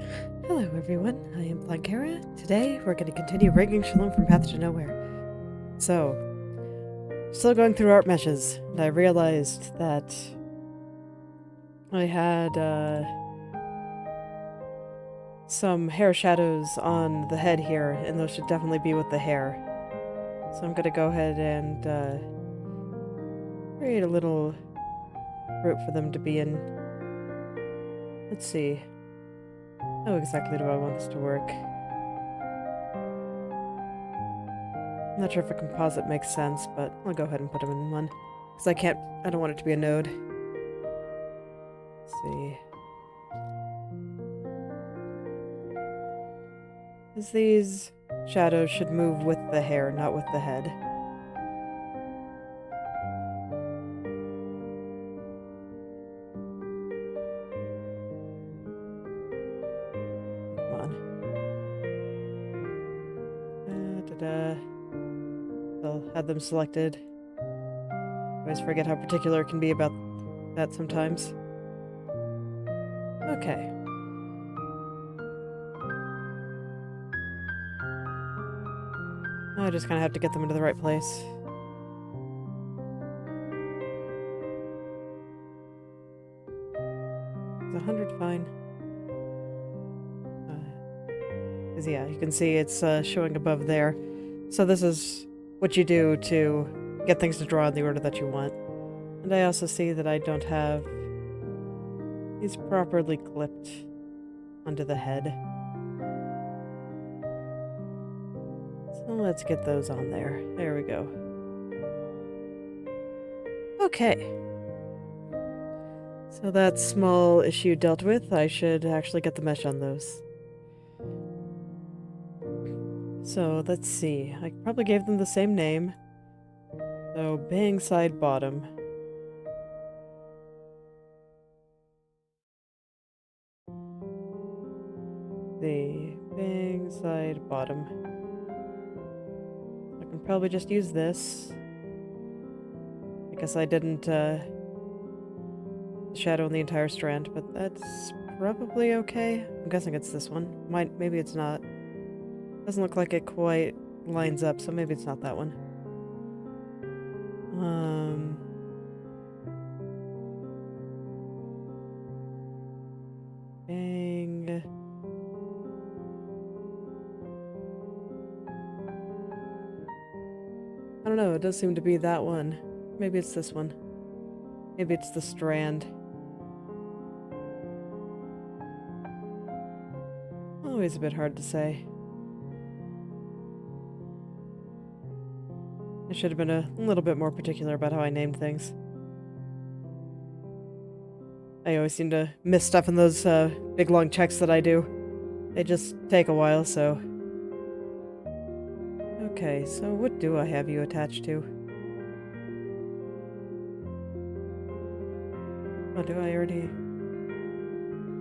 Hello everyone, I am Blankara. Today we're going to continue rigging Shalom from Path to Nowhere. So, still going through art meshes, and I realized that I had some hair shadows on the head here, and those should definitely be with the hair. So I'm going to go ahead and create a little group for them to be in. Let's see. How exactly do I want this to work? I'm not sure if a composite makes sense, but I'll go ahead and put them in one. Because I don't want it to be a node. Let's see. Because these shadows should move with the hair, not with the head. Come on. I'll have them selected. I always forget how particular it can be about that sometimes. Okay. I just kind of have to get them into the right place. Is 100 fine? Because yeah, you can see it's showing above there. So this is what you do to get things to draw in the order that you want. And I also see that I don't have these properly clipped onto the head. So let's get those on there. There we go. Okay. So that small issue dealt with. I should actually get the mesh on those. So let's see. I probably gave them the same name. So bang side bottom. The bang side bottom. I can probably just use this. I guess I didn't shadow in the entire strand, but that's probably okay. I'm guessing it's this one. Maybe it's not. Doesn't look like it quite lines up, so maybe it's not that one. Bang. I don't know, it does seem to be that one. Maybe it's this one. Maybe it's the strand. Always a bit hard to say. I should have been a little bit more particular about how I named things. I always seem to miss stuff in those big long checks that I do. They just take a while, so... Okay, so what do I have you attached to? Oh, do I already...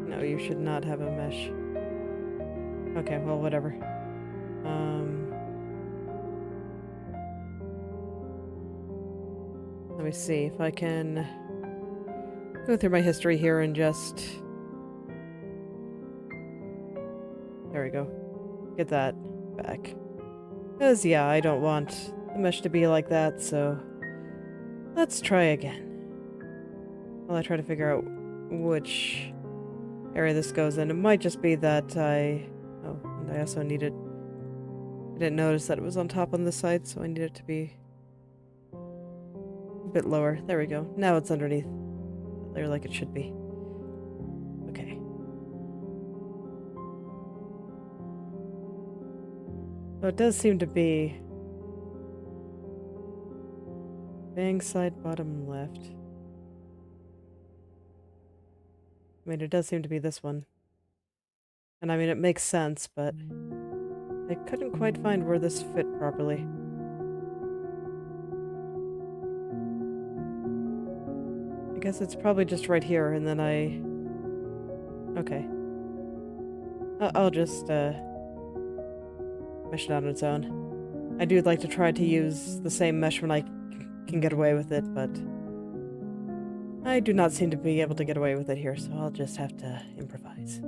No, you should not have a mesh. Okay, well, whatever. Let me see if I can go through my history here and just... There we go. Get that back. Because, yeah, I don't want the mesh to be like that, so... Let's try again. While I try to figure out which area this goes in. It might just be that I... Oh, and I also need it... I didn't notice that it was on top on this side, so I need it to be... a bit lower. There we go. Now it's underneath. There like it should be. Okay. So it does seem to be bang side bottom left. I mean, it does seem to be this one. And I mean, it makes sense, but I couldn't quite find where this fit properly. I guess it's probably just right here, and then I... Okay. I'll just, mesh it on its own. I do like to try to use the same mesh when I can get away with it, but... I do not seem to be able to get away with it here, so I'll just have to improvise.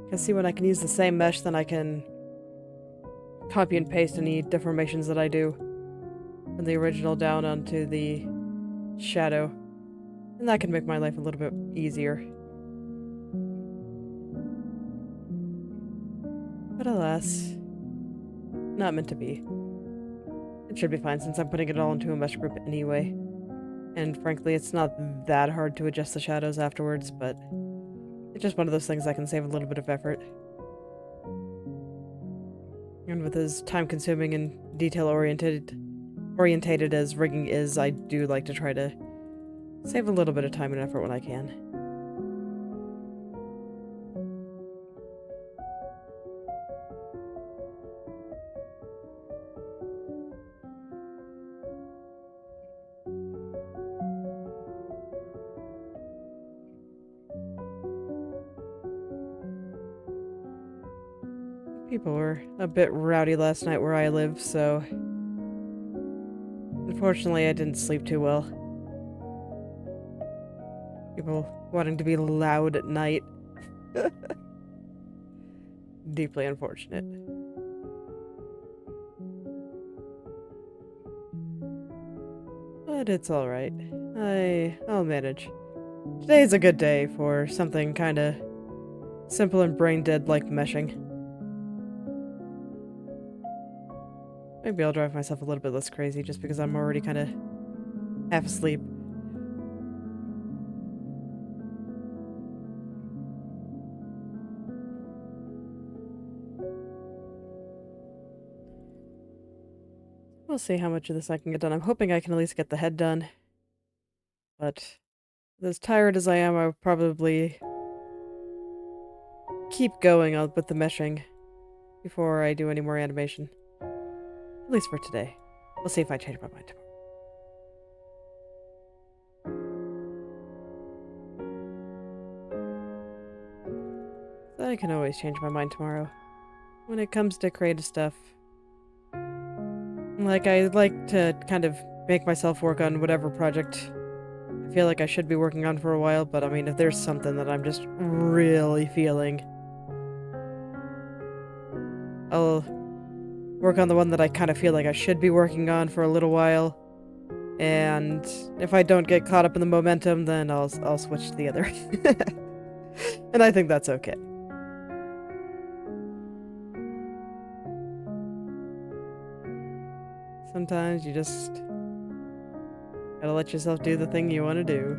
Because see, when I can use the same mesh, then I can copy and paste any deformations that I do from the original down onto the shadow. And that can make my life a little bit easier. But alas, not meant to be. It should be fine since I'm putting it all into a mesh group anyway. And frankly, it's not that hard to adjust the shadows afterwards, but it's just one of those things that can save a little bit of effort. And with as time-consuming and detail-orientated as rigging is, I do like to try to save a little bit of time and effort when I can. People were a bit rowdy last night where I live, so unfortunately I didn't sleep too well. People wanting to be loud at night. Deeply unfortunate. But it's alright. I'll manage. Today's a good day for something kinda simple and brain-dead like meshing. Maybe I'll drive myself a little bit less crazy just because I'm already kinda half asleep. We'll see how much of this I can get done. I'm hoping I can at least get the head done. But as tired as I am, I'll probably keep going with the meshing before I do any more animation. At least for today. We'll see if I change my mind tomorrow. I can always change my mind tomorrow. When it comes to creative stuff, like, I like to kind of make myself work on whatever project I feel like I should be working on for a while, but I mean, if there's something that I'm just really feeling, I'll work on the one that I kind of feel like I should be working on for a little while, and if I don't get caught up in the momentum, then I'll switch to the other. And I think that's okay. Sometimes you just gotta let yourself do the thing you want to do.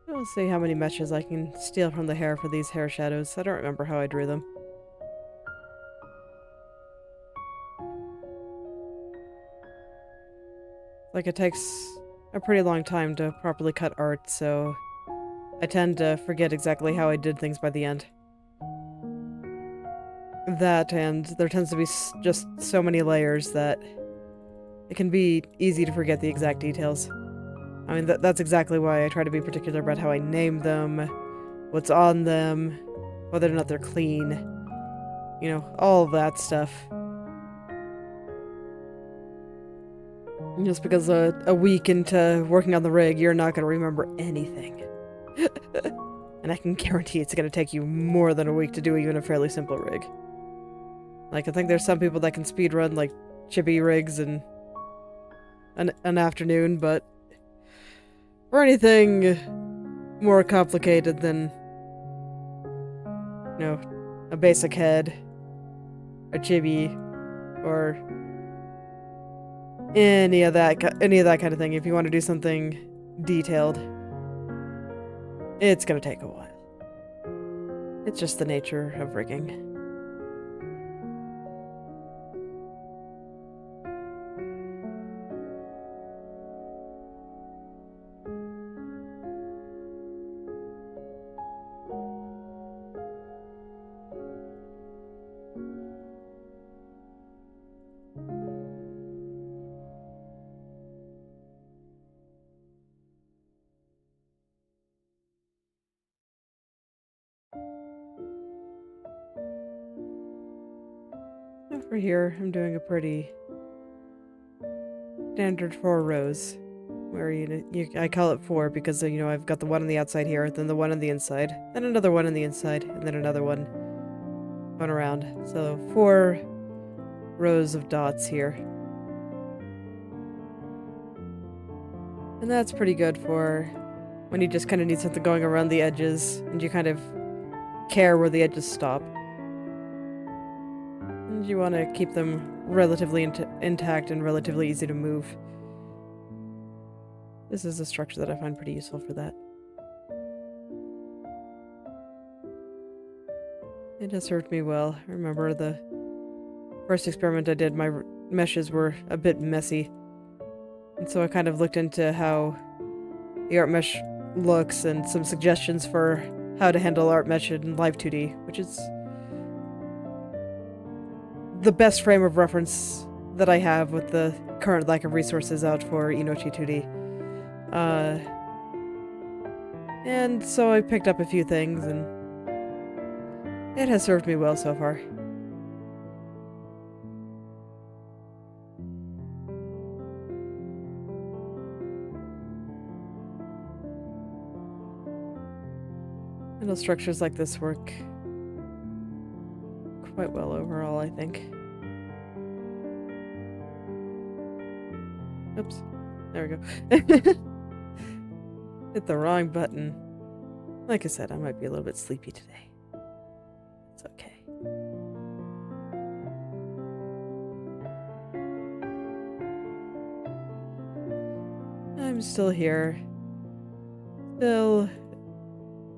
We'll see how many meshes I can steal from the hair for these hair shadows. I don't remember how I drew them. Like, it takes a pretty long time to properly cut art, so I tend to forget exactly how I did things by the end. That, and there tends to be just so many layers that it can be easy to forget the exact details. I mean, that's exactly why I try to be particular about how I name them, what's on them, whether or not they're clean, you know, all of that stuff. Just because a week into working on the rig, you're not going to remember anything. And I can guarantee it's going to take you more than a week to do even a fairly simple rig. Like, I think there's some people that can speedrun, like, chibi rigs in an afternoon, but for anything more complicated than, you know, a basic head, a chibi, or any of that kind of thing, if you want to do something detailed, it's gonna take a while. It's just the nature of rigging. Over here, I'm doing a pretty standard 4 rows. Where I call it 4 because, I've got the one on the outside here, then the one on the inside, then another one on the inside, and then another one going around. So 4 rows of dots here. And that's pretty good for when you just kind of need something going around the edges, and you kind of care where the edges stop. And you want to keep them relatively intact and relatively easy to move. This is a structure that I find pretty useful for that. It has served me well. I remember the first experiment I did, my meshes were a bit messy. And so I kind of looked into how the art mesh looks and some suggestions for how to handle art mesh in Live 2D, which is the best frame of reference that I have with the current lack of resources out for Inochi2D. And so I picked up a few things, and it has served me well so far. Little structures like this work quite well overall, I think. Oops. There we go. Hit the wrong button. Like I said, I might be a little bit sleepy today. It's okay. I'm still here. Still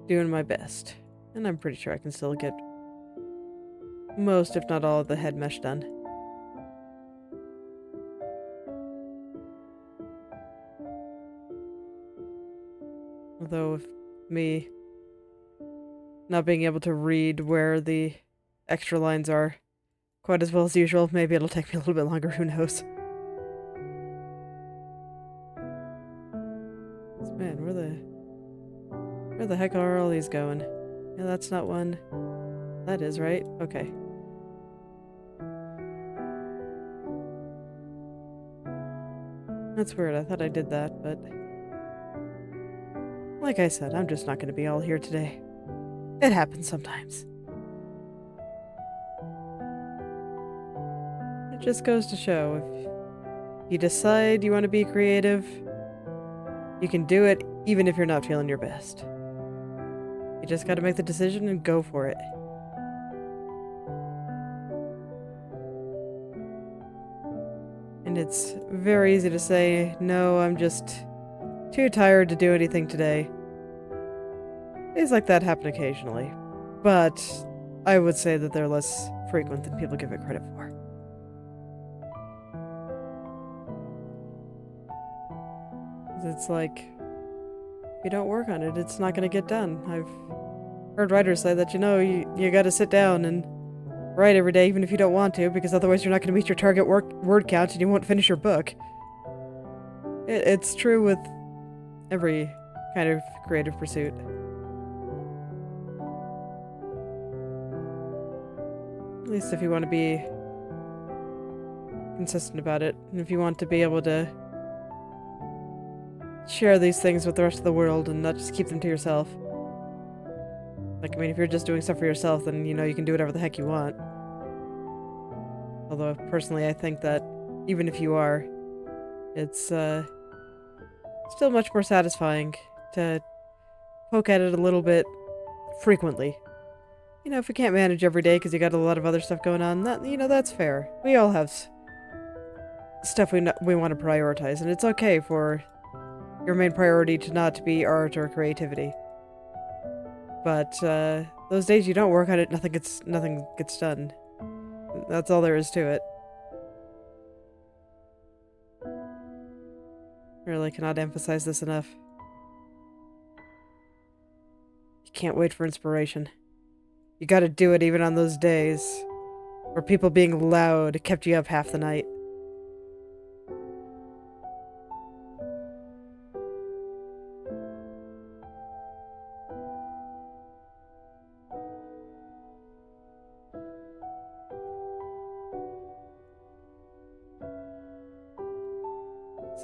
doing my best. And I'm pretty sure I can still get most, if not all, of the head mesh done. Although with me not being able to read where the extra lines are quite as well as usual, maybe it'll take me a little bit longer, who knows. Man, where the heck are all these going? Yeah, that's not one. That is, right? Okay. That's weird, I thought I did that, but like I said, I'm just not going to be all here today. It happens sometimes. It just goes to show, if you decide you want to be creative, you can do it even if you're not feeling your best. You just gotta make the decision and go for it. And it's very easy to say, no, I'm just too tired to do anything today. Things like that happen occasionally, but I would say that they're less frequent than people give it credit for. It's like, if you don't work on it, it's not going to get done. I've heard writers say that, you got to sit down and write every day, even if you don't want to, because otherwise you're not going to meet your target word count and you won't finish your book. It's true with every kind of creative pursuit. At least if you want to be consistent about it, and if you want to be able to share these things with the rest of the world and not just keep them to yourself. Like, I mean, if you're just doing stuff for yourself, then, you can do whatever the heck you want. Although, personally, I think that even if you are, it's still much more satisfying to poke at it a little bit frequently. If you can't manage every day because you got a lot of other stuff going on, that's fair. We all have stuff we want to prioritize, and it's okay for your main priority to not be art or creativity. But those days you don't work on it, nothing gets done. That's all there is to it. Really cannot emphasize this enough. You can't wait for inspiration. You gotta do it even on those days where people being loud kept you up half the night.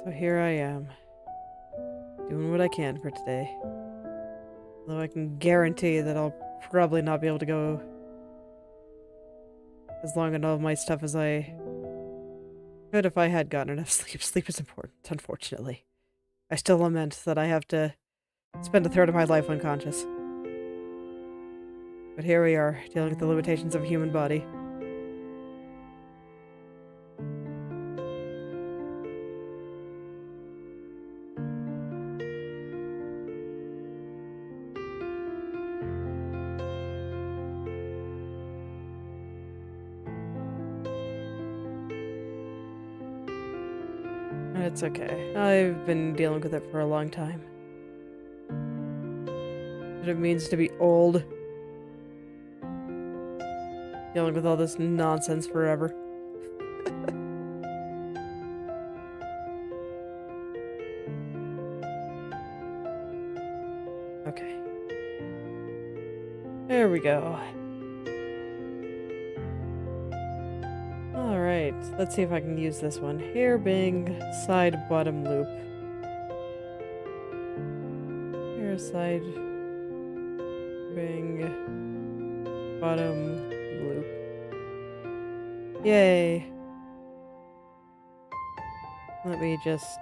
So here I am, doing what I can for today. Though I can guarantee that I'll probably not be able to go as long on all of my stuff as I could if I had gotten enough sleep. Sleep is important, unfortunately. I still lament that I have to spend a third of my life unconscious. But here we are, dealing with the limitations of a human body. It's okay. I've been dealing with it for a long time. What it means to be old. Dealing with all this nonsense forever. Okay. There we go. Alright, let's see if I can use this one. Hair bang, side bottom loop. Hair side bang, bottom loop. Yay! Let me just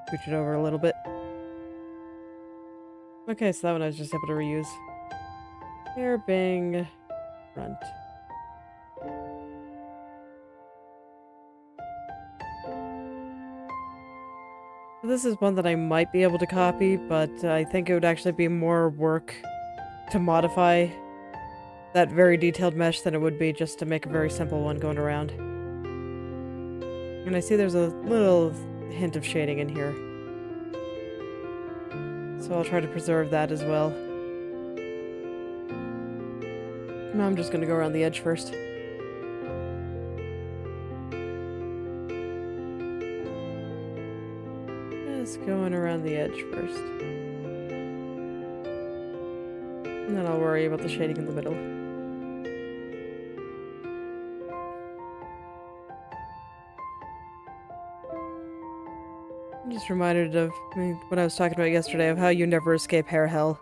scooch it over a little bit. Okay, so that one I was just able to reuse. Hair bang, front. This is one that I might be able to copy, but I think it would actually be more work to modify that very detailed mesh than it would be just to make a very simple one going around. And I see there's a little hint of shading in here. So I'll try to preserve that as well. Now I'm just going to go around the edge first. Just going around the edge first. And then I'll worry about the shading in the middle. I'm just reminded of what I was talking about yesterday, of how you never escape hair hell.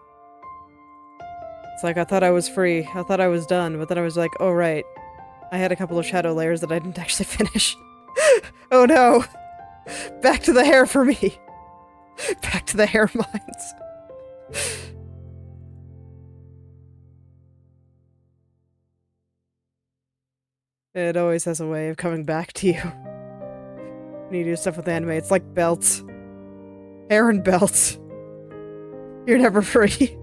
It's like, I thought I was free, I thought I was done, but then I was like, oh right, I had a couple of shadow layers that I didn't actually finish. Oh no! Back to the hair for me! Back to the hair mines. It always has a way of coming back to you. When you do stuff with anime, it's like belts. Hair and belts. You're never free.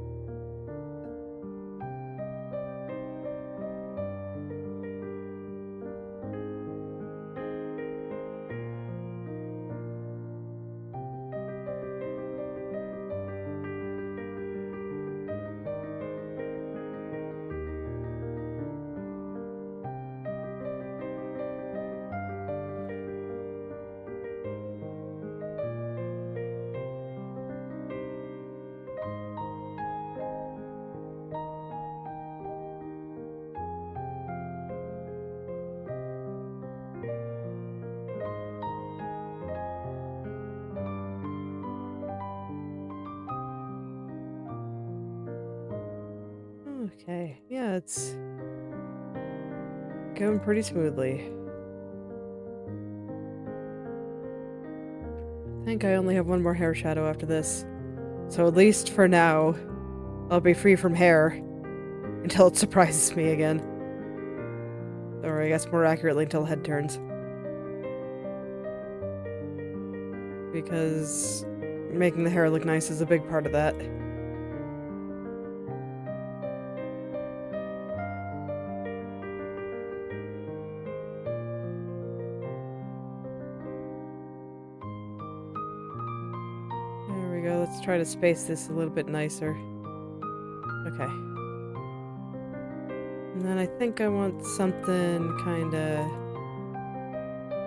Okay, yeah, it's going pretty smoothly. I think I only have one more hair shadow after this. So at least for now, I'll be free from hair until it surprises me again. Or I guess more accurately, until head turns. Because making the hair look nice is a big part of that. Let's try to space this a little bit nicer. Okay. And then I think I want something kinda...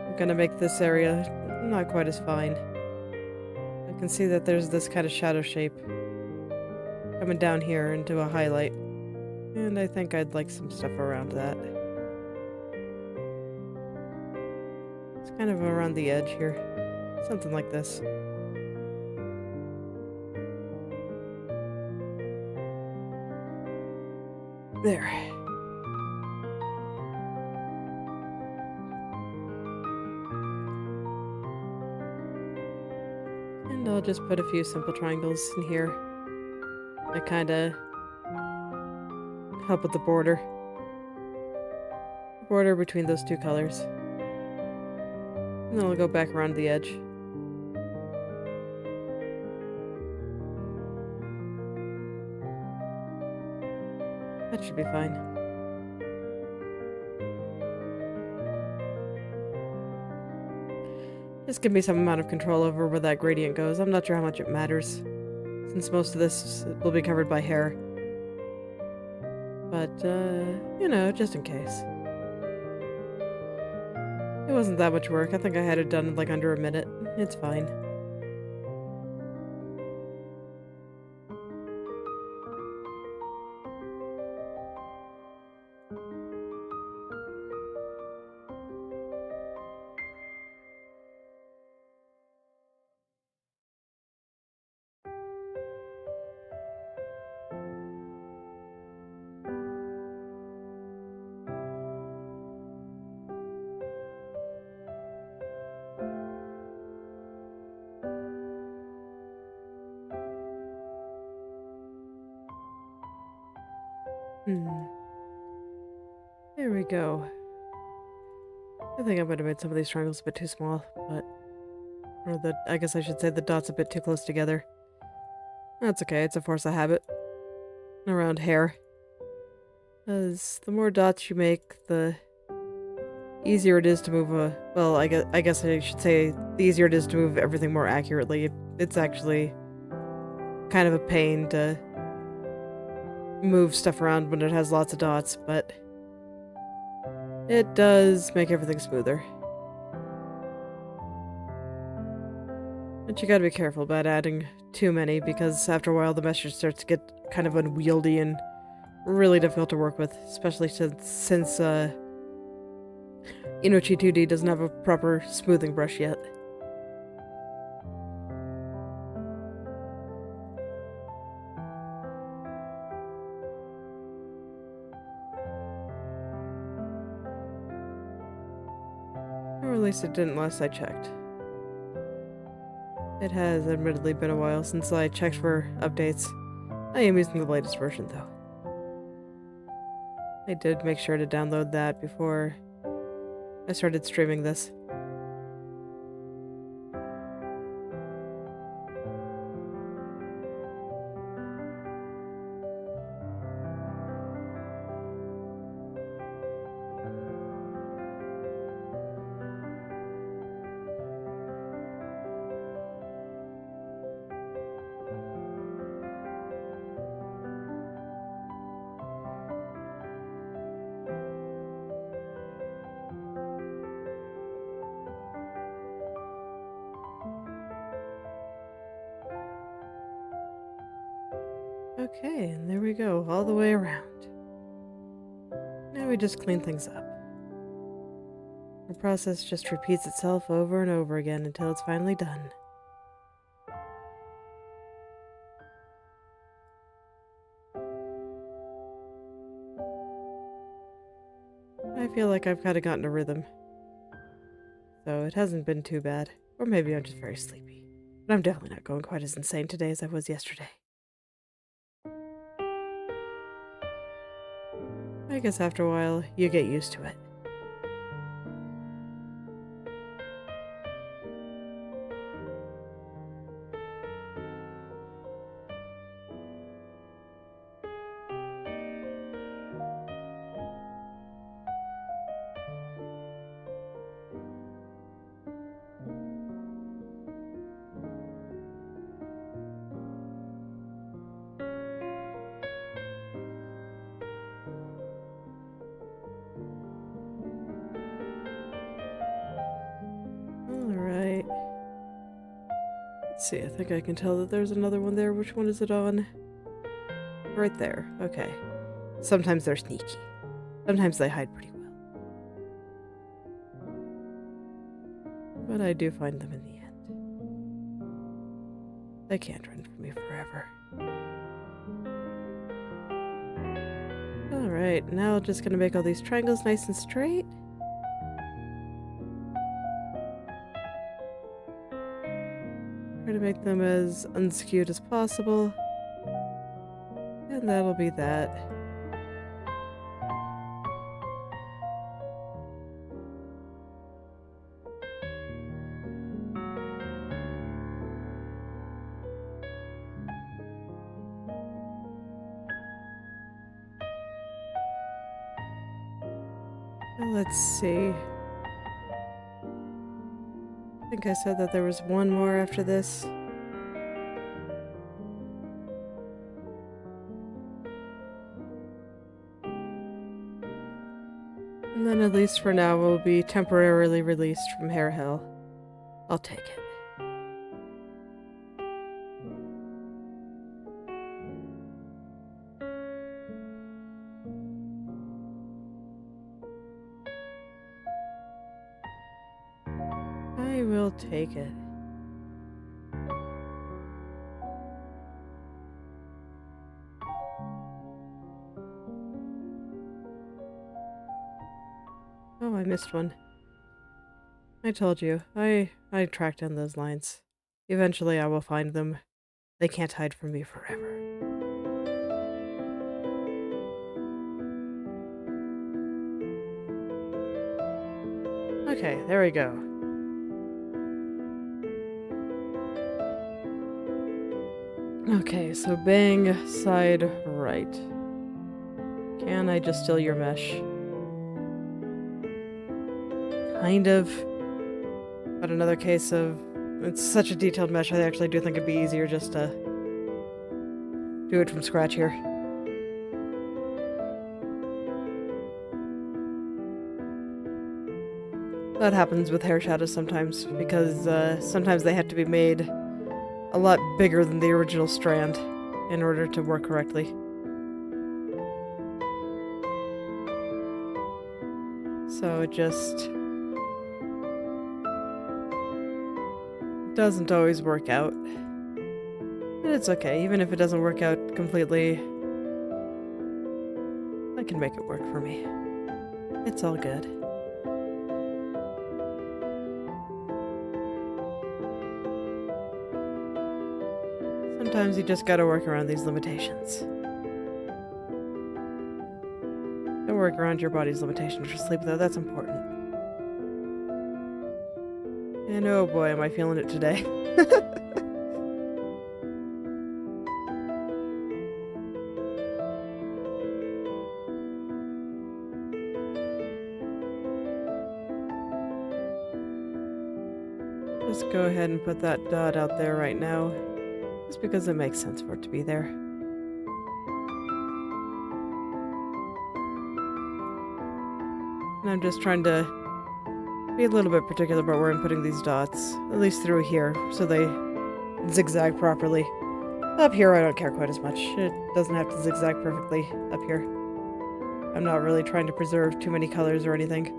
I'm gonna make this area not quite as fine. I can see that there's this kind of shadow shape coming down here into a highlight. And I think I'd like some stuff around that. It's kind of around the edge here. Something like this. There. And I'll just put a few simple triangles in here. I kinda help with the border. Border between those two colors. And then I'll go back around the edge. That should be fine. Just give me some amount of control over where that gradient goes. I'm not sure how much it matters, since most of this will be covered by hair. But, you know, just in case. It wasn't that much work. I think I had it done in like under a minute. It's fine. There we go. I think I might have made some of these triangles a bit too small, but... I guess I should say the dots a bit too close together. That's okay, it's a force of habit. Around hair. Because the more dots you make, the easier it is to move well, I guess I should say the easier it is to move everything more accurately. It's actually kind of a pain to move stuff around when it has lots of dots, but it does make everything smoother. But you gotta be careful about adding too many, because after a while the mesh starts to get kind of unwieldy and really difficult to work with, especially since Inochi2D doesn't have a proper smoothing brush yet. Or at least it didn't last I checked. It has admittedly been a while since I checked for updates. I am using the latest version though. I did make sure to download that before I started streaming this. Okay, and there we go, all the way around. Now we just clean things up. The process just repeats itself over and over again until it's finally done. I feel like I've kind of gotten a rhythm. So it hasn't been too bad. Or maybe I'm just very sleepy. But I'm definitely not going quite as insane today as I was yesterday. I guess after a while, you get used to it. Alright. Let's see, I think I can tell that there's another one there. Which one is it on? Right there. Okay. Sometimes they're sneaky. Sometimes they hide pretty well. But I do find them in the end. They can't run from me forever. Alright, now just gonna make all these triangles nice and straight. Try to make them as unskewed as possible. And that'll be that. Let's see. I think I said that there was one more after this. And then at least for now we'll be temporarily released from hair hell. I'll take it. I will take it. Oh, I missed one. I told you. I tracked down those lines. Eventually I will find them. They can't hide from me forever. Okay, there we go. Okay, so bang, side right. Can I just steal your mesh? Kind of. But another case of... It's such a detailed mesh, I actually do think it'd be easier just to do it from scratch here. That happens with hair shadows sometimes, because sometimes they have to be made a lot bigger than the original strand in order to work correctly. So it just doesn't always work out. But it's okay, even if it doesn't work out completely, I can make it work for me. It's all good. Sometimes you just gotta work around these limitations. Don't work around your body's limitations for sleep, though. That's important. And oh boy, am I feeling it today. Just go ahead and put that dot out there right now. Just because it makes sense for it to be there. And I'm just trying to be a little bit particular about where I'm putting these dots, at least through here, so they zigzag properly. Up here I don't care quite as much. It doesn't have to zigzag perfectly up here. I'm not really trying to preserve too many colors or anything.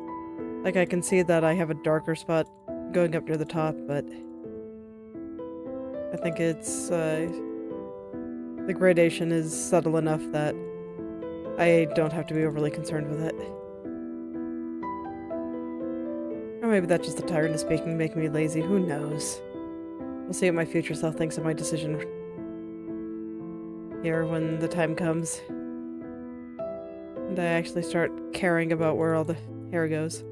Like, I can see that I have a darker spot going up near the top, but I think it's, the gradation is subtle enough that I don't have to be overly concerned with it. Or maybe that's just the tiredness speaking, making me lazy, who knows. We'll see what my future self thinks of my decision here when the time comes. And I actually start caring about where all the hair goes.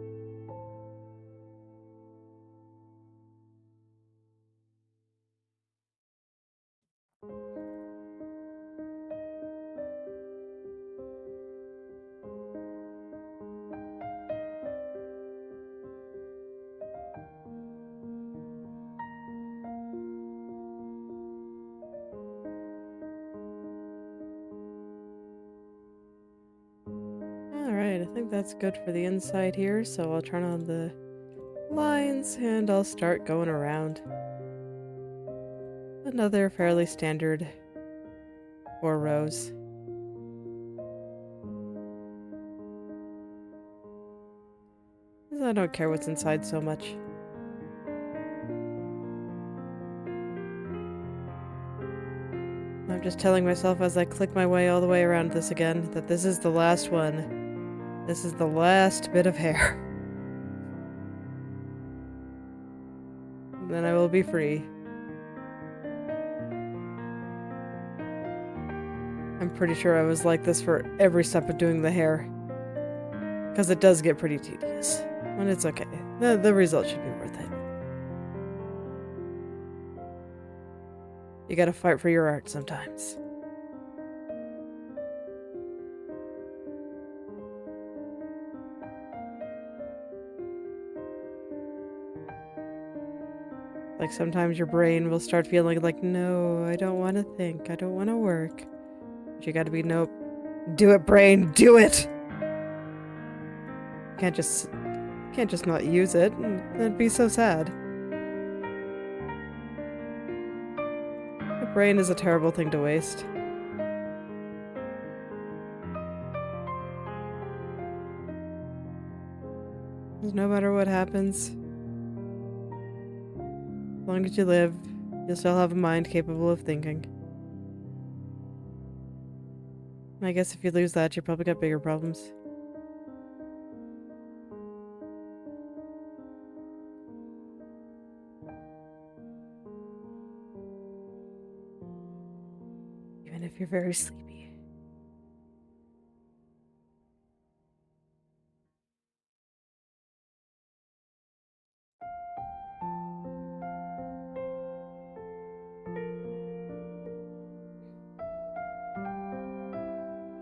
Alright, I think that's good for the inside here, so I'll turn on the lines and I'll start going around. Another fairly standard 4 rows. I don't care what's inside so much. I'm just telling myself as I click my way all the way around this again that this is the last one. This is the last bit of hair. Then I will be free. I'm pretty sure I was like this for every step of doing the hair. Because it does get pretty tedious. And it's okay. The result should be worth it. You gotta fight for your art sometimes. Like sometimes your brain will start feeling like, no, I don't want to think. I don't want to work. But you gotta be, nope. Do it, brain, do it! Can't just not use it, and that'd be so sad. The brain is a terrible thing to waste. Because no matter what happens, as long as you live, you'll still have a mind capable of thinking. I guess if you lose that, you probably got bigger problems. Even if you're very sleepy.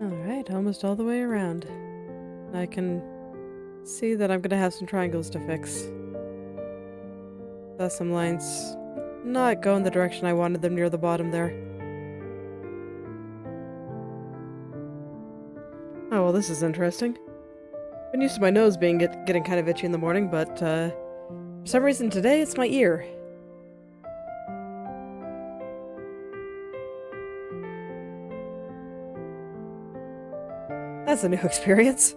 Alright, almost all the way around. I can see that I'm gonna have some triangles to fix. That's some lines not going the direction I wanted them near the bottom there. Oh, well, this is interesting. Been used to my nose being getting kind of itchy in the morning, but for some reason today it's my ear. That's a new experience.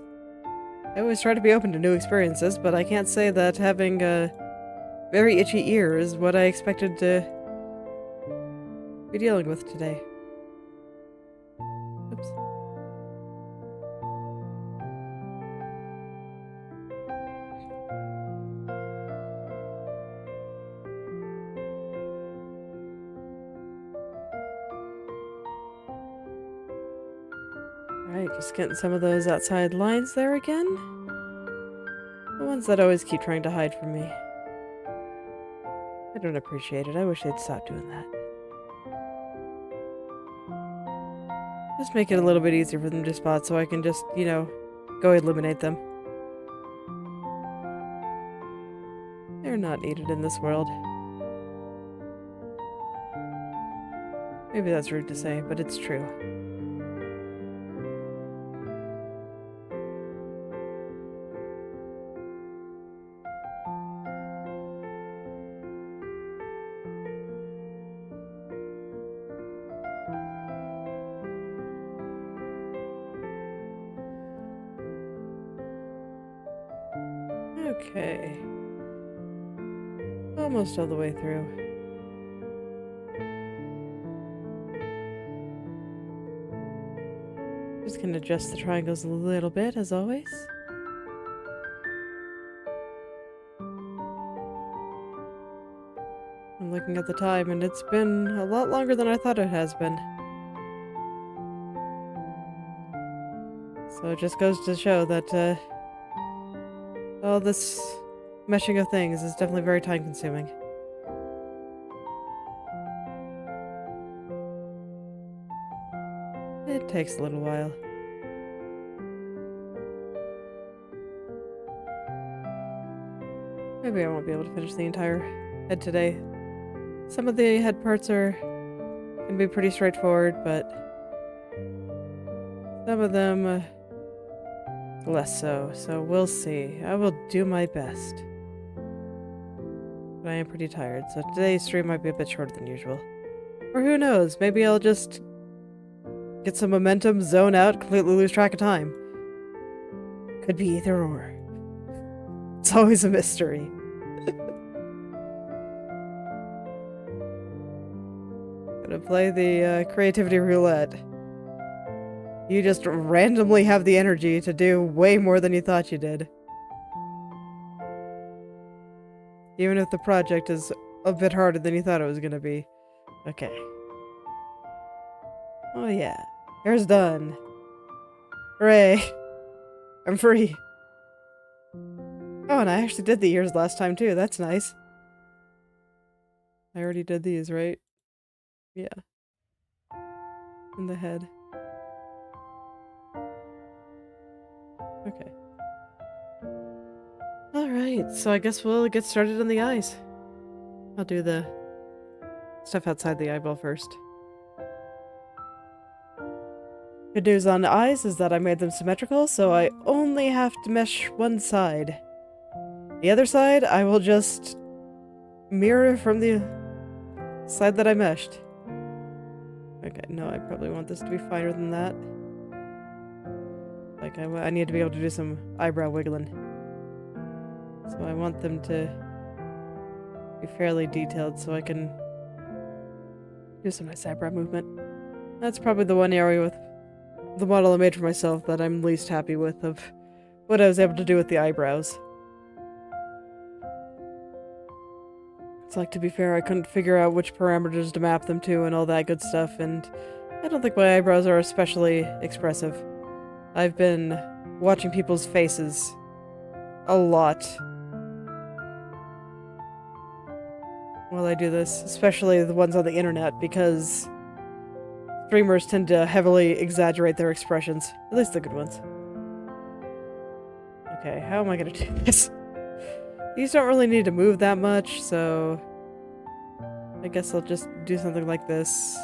I always try to be open to new experiences, but I can't say that having a very itchy ear is what I expected to be dealing with today. Oops. Alright, just getting some of those outside lines there again. The ones that always keep trying to hide from me. I don't appreciate it. I wish they'd stop doing that. Just make it a little bit easier for them to spot so I can just, you know, go eliminate them. They're not needed in this world. Maybe that's rude to say, but it's true. Okay. Almost all the way through. Just gonna adjust the triangles a little bit, as always. I'm looking at the time, and it's been a lot longer than I thought it has been. So it just goes to show that, all this meshing of things is definitely very time-consuming. It takes a little while. Maybe I won't be able to finish the entire head today. Some of the head parts can be pretty straightforward, but some of them less so. So we'll see. I will do my best. But I am pretty tired, so today's stream might be a bit shorter than usual. Or who knows, maybe I'll just get some momentum, zone out, completely lose track of time. Could be either or. It's always a mystery. But play the creativity roulette. You just randomly have the energy to do way more than you thought you did. Even if the project is a bit harder than you thought it was gonna be. Okay. Oh yeah. Hair's done. Hooray. I'm free. Oh, and I actually did the ears last time too. That's nice. I already did these, right? Yeah. And the head. Okay. Alright, so I guess we'll get started on the eyes. I'll do the stuff outside the eyeball first. Good news on eyes is that I made them symmetrical, so I only have to mesh one side. The other side, I will just mirror from the side that I meshed. Okay, no, I probably want this to be finer than that. Like, I need to be able to do some eyebrow wiggling. So I want them to be fairly detailed so I can do some nice eyebrow movement. That's probably the one area with the model I made for myself that I'm least happy with of what I was able to do with the eyebrows. It's like, to be fair, I couldn't figure out which parameters to map them to and all that good stuff, and I don't think my eyebrows are especially expressive. I've been watching people's faces a lot while I do this, especially the ones on the internet, because streamers tend to heavily exaggerate their expressions, at least the good ones. Okay, how am I gonna do this? These don't really need to move that much, so I guess I'll just do something like this.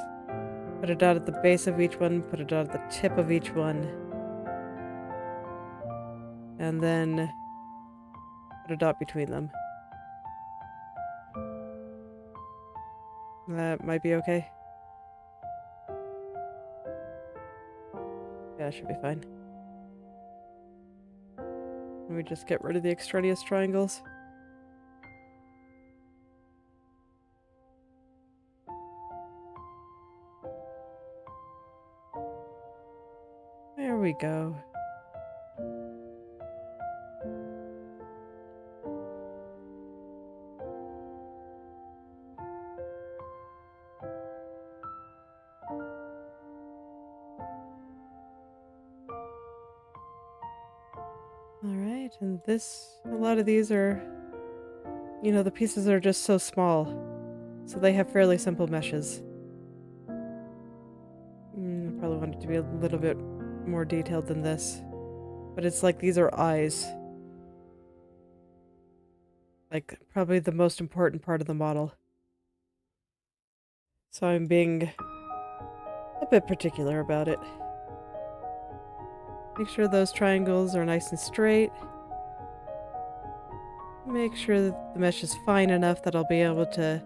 Put a dot at the base of each one, put a dot at the tip of each one, and then put a dot between them. That might be okay. Yeah, it should be fine. Let me just get rid of the extraneous triangles. There we go. Alright, and a lot of these are, you know, the pieces are just so small, so they have fairly simple meshes. I probably want it to be a little bit more detailed than this, but it's like these are eyes. Like, probably the most important part of the model. So I'm being a bit particular about it. Make sure those triangles are nice and straight. Make sure that the mesh is fine enough that I'll be able to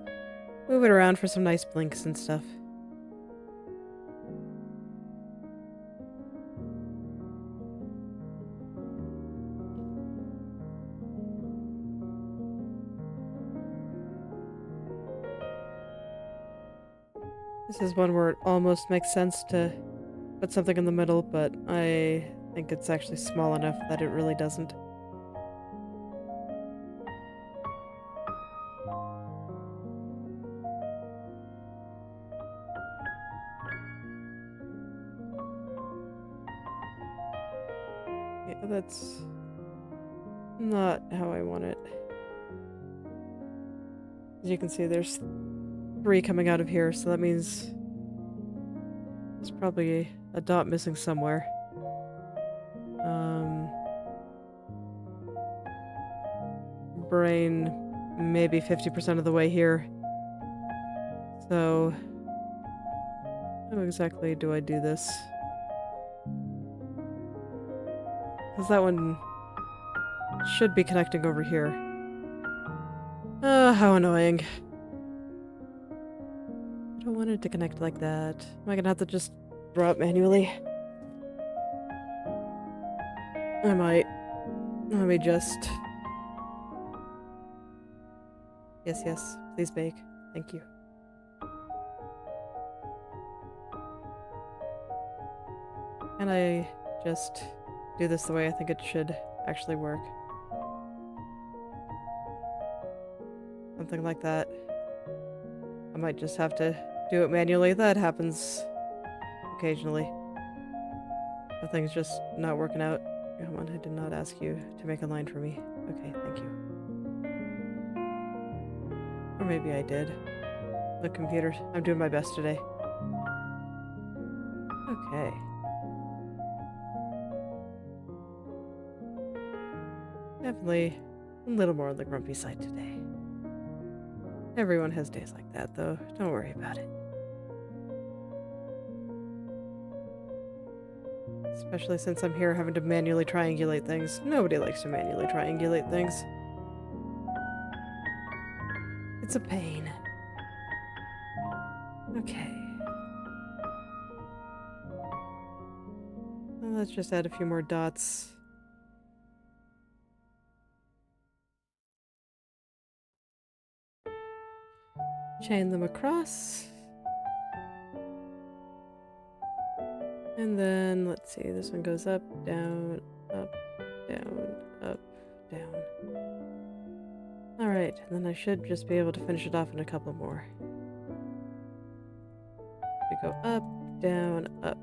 move it around for some nice blinks and stuff. This is one where it almost makes sense to put something in the middle, but I think it's actually small enough that it really doesn't. Yeah, that's not how I want it. As you can see, there's 3 coming out of here, so that means there's probably a dot missing somewhere. Brain maybe 50% of the way here. So how exactly do I do this? Because that one should be connecting over here. How annoying. I don't want it to connect like that. Am I gonna have to just draw it manually? I might. Let me just... Yes, please bake. Thank you. Can I just do this the way I think it should actually work? Something like that. I might just have to do it manually. That happens occasionally. The thing's just not working out. Come on, I did not ask you to make a line for me. Okay, thank you. Or maybe I did. Look, computer, I'm doing my best today. Okay. Definitely a little more on the grumpy side today. Everyone has days like that, though. Don't worry about it. Especially since I'm here having to manually triangulate things. Nobody likes to manually triangulate things. It's a pain. Okay. Well, let's just add a few more dots. Chain them across. And then, let's see, this one goes up, down, up, down, up, down. Alright, then I should just be able to finish it off in a couple more. We go up, down, up.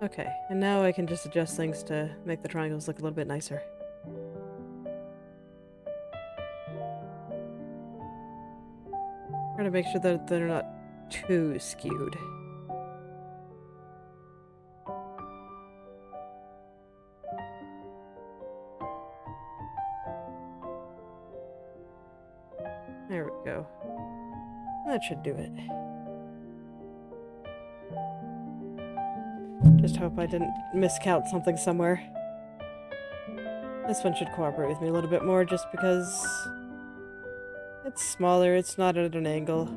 Okay, and now I can just adjust things to make the triangles look a little bit nicer. Trying to make sure that they're not too skewed. There we go. That should do it. Just hope I didn't miscount something somewhere. This one should cooperate with me a little bit more just because it's smaller, it's not at an angle.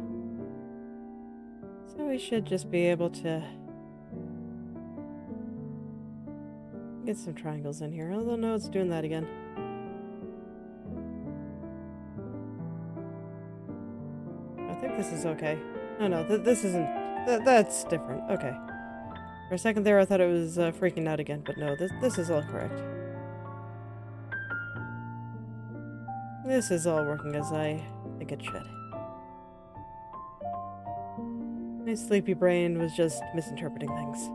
So we should just be able to get some triangles in here, although no, it's doing that again. I think this is okay. No, this isn't. That's different. Okay. For a second there, I thought it was freaking out again, but no, this is all correct. This is all working as I think it should. My sleepy brain was just misinterpreting things.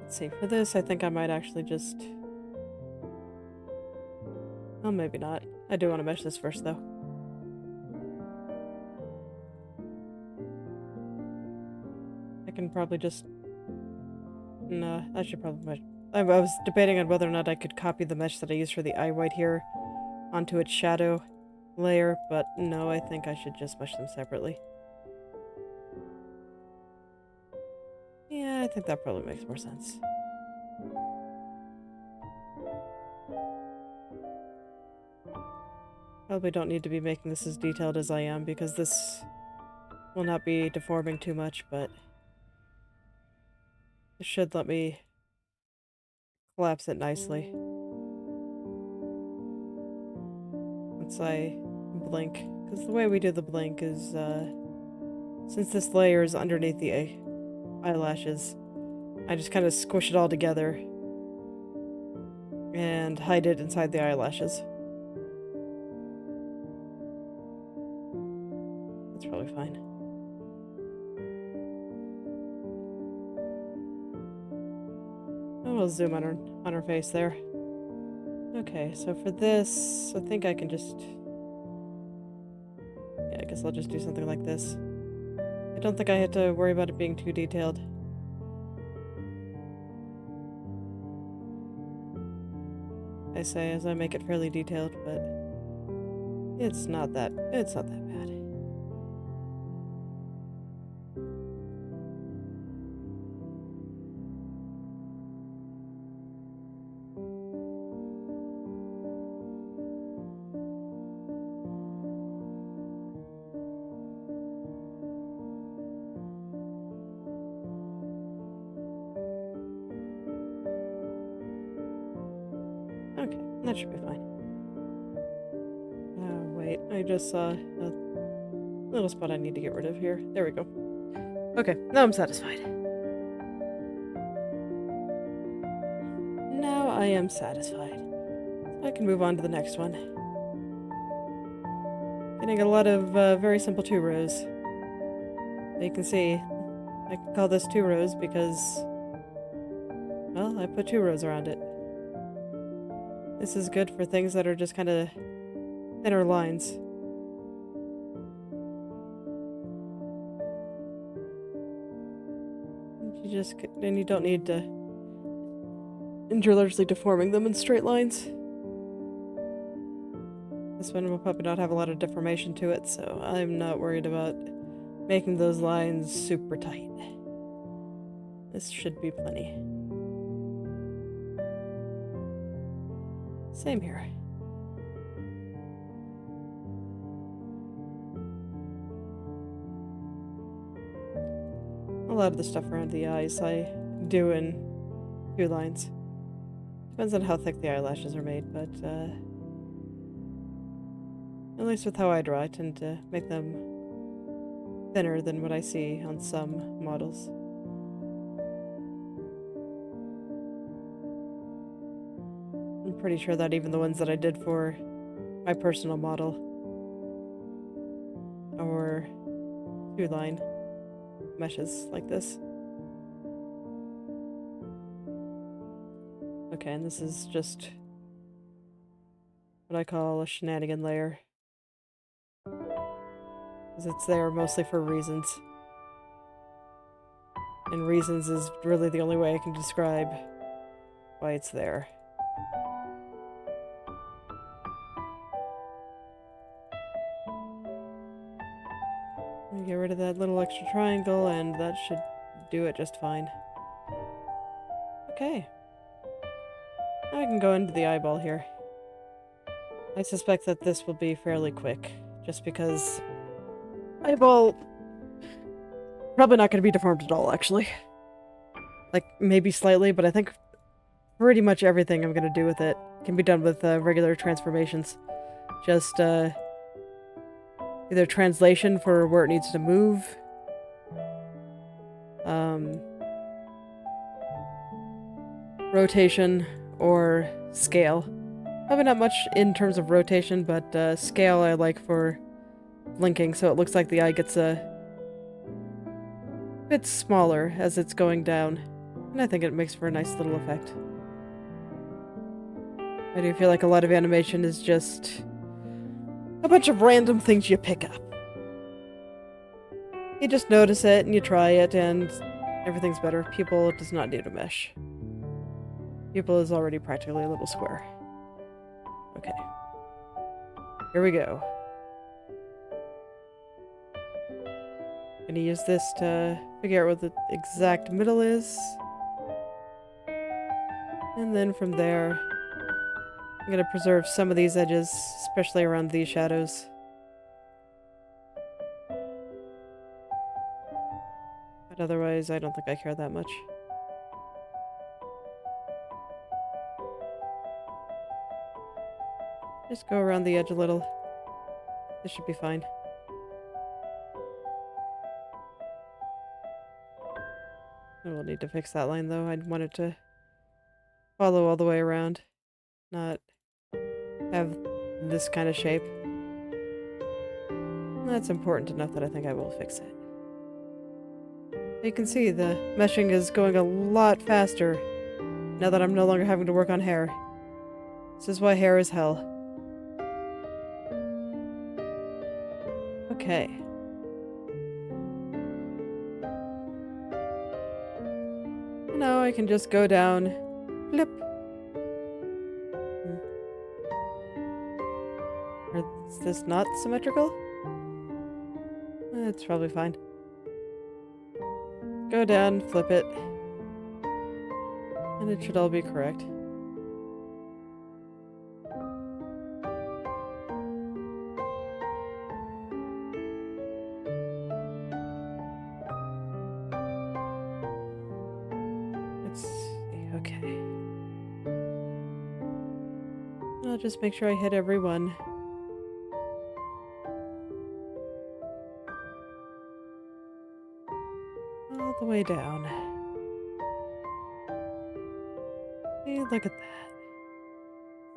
Let's see, for this, I think I might actually just... Oh, maybe not. I do want to mesh this first, though. I can probably just... No, I should probably mesh... I was debating on whether or not I could copy the mesh that I used for the eye white here onto its shadow layer, but no, I think I should just mesh them separately. Yeah, I think that probably makes more sense. Probably don't need to be making this as detailed as I am because this will not be deforming too much, but it should let me collapse it nicely. Once I blink, because the way we do the blink is, since this layer is underneath the eyelashes, I just kind of squish it all together and hide it inside the eyelashes. That's probably fine. Oh, we'll zoom on her face there. Okay, so for this, I think I can just... Yeah, I guess I'll just do something like this. I don't think I had to worry about it being too detailed. I say as I make it fairly detailed, but it's not that bad. Okay, that should be fine. Oh, wait. I just saw a little spot I need to get rid of here. There we go. Okay, now I'm satisfied. Now I am satisfied. I can move on to the next one. Getting a lot of very simple 2 rows. You can see, I can call this 2 rows because, well, I put 2 rows around it. This is good for things that are just kind of thinner lines. And you don't need to, and you're largely deforming them in straight lines. This one will probably not have a lot of deformation to it, so I'm not worried about making those lines super tight. This should be plenty. Same here. A lot of the stuff around the eyes I do in 2 lines. Depends on how thick the eyelashes are made, but at least with how I draw, I tend to make them thinner than what I see on some models. I'm pretty sure that even the ones that I did for my personal model are 2-line meshes like this. Okay, and this is just what I call a shenanigan layer. Because it's there mostly for reasons. And reasons is really the only way I can describe why it's there. Get rid of that little extra triangle, and that should do it just fine. Okay. Now I can go into the eyeball here. I suspect that this will be fairly quick, just because eyeball probably not going to be deformed at all, actually. Like, maybe slightly, but I think pretty much everything I'm going to do with it can be done with regular transformations. Just, either translation for where it needs to move, rotation, or scale. Probably not much in terms of rotation, but scale I like for blinking, so it looks like the eye gets a bit smaller as it's going down. And I think it makes for a nice little effect. I do feel like a lot of animation is just a bunch of random things you pick up. You just notice it and you try it and everything's better. Pupil does not need a mesh. Pupil is already practically a little square. Okay. Here we go. Gonna use this to figure out what the exact middle is. And then from there, I'm gonna preserve some of these edges, especially around these shadows. But otherwise, I don't think I care that much. Just go around the edge a little. This should be fine. I will need to fix that line though. I'd want it to follow all the way around, not have this kind of shape. That's important enough that I think I will fix it. You can see the meshing is going a lot faster now that I'm no longer having to work on hair. This is why hair is hell. Okay. Now I can just go down, flip. Is this not symmetrical? It's probably fine. Go down, flip it, and it should all be correct. Let's see, okay. I'll just make sure I hit every one. all the way down. Hey, look at that.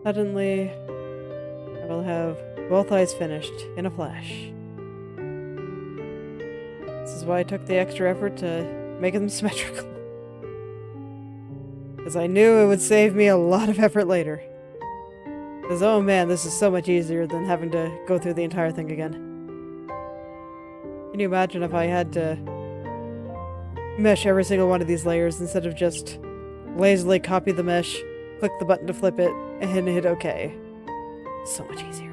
Suddenly, I will have both eyes finished in a flash. This is why I took the extra effort to make them symmetrical. Because I knew it would save me a lot of effort later. Because, oh man, this is so much easier than having to go through the entire thing again. Can you imagine if I had to mesh every single one of these layers instead of just lazily copy the mesh, click the button to flip it, and hit OK? So much easier.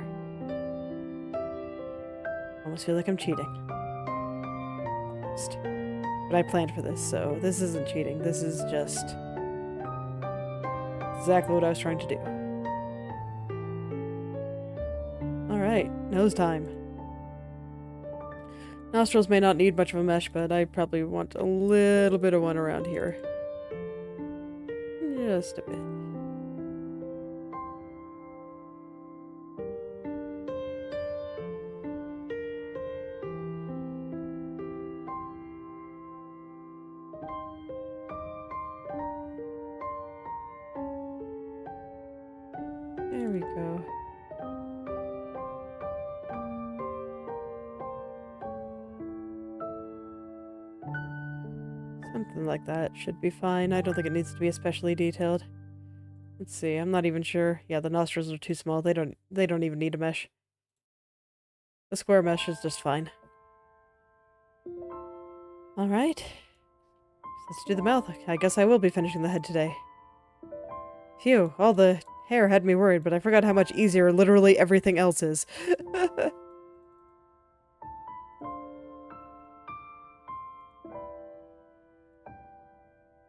Almost feel like I'm cheating. But I planned for this, so this isn't cheating. This is just exactly what I was trying to do. Alright, nose time. Nostrils may not need much of a mesh, but I probably want a little bit of one around here. Just a bit. There we go. Something like that should be fine. I don't think it needs to be especially detailed. Let's see, I'm not even sure. Yeah, the nostrils are too small. They don't even need a mesh. The square mesh is just fine. Alright. Let's do the mouth. I guess I will be finishing the head today. Phew, all the hair had me worried, but I forgot how much easier literally everything else is.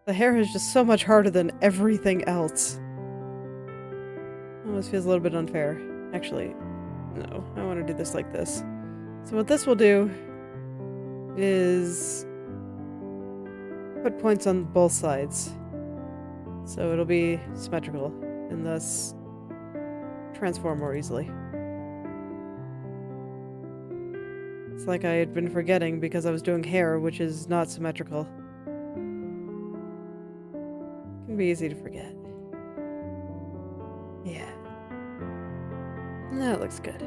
The hair is just so much harder than everything else. Almost feels a little bit unfair. Actually, no, I want to do this like this. So what this will do is put points on both sides. So it'll be symmetrical and thus transform more easily. It's like I had been forgetting because I was doing hair, which is not symmetrical. It can be easy to forget. Yeah. That looks good.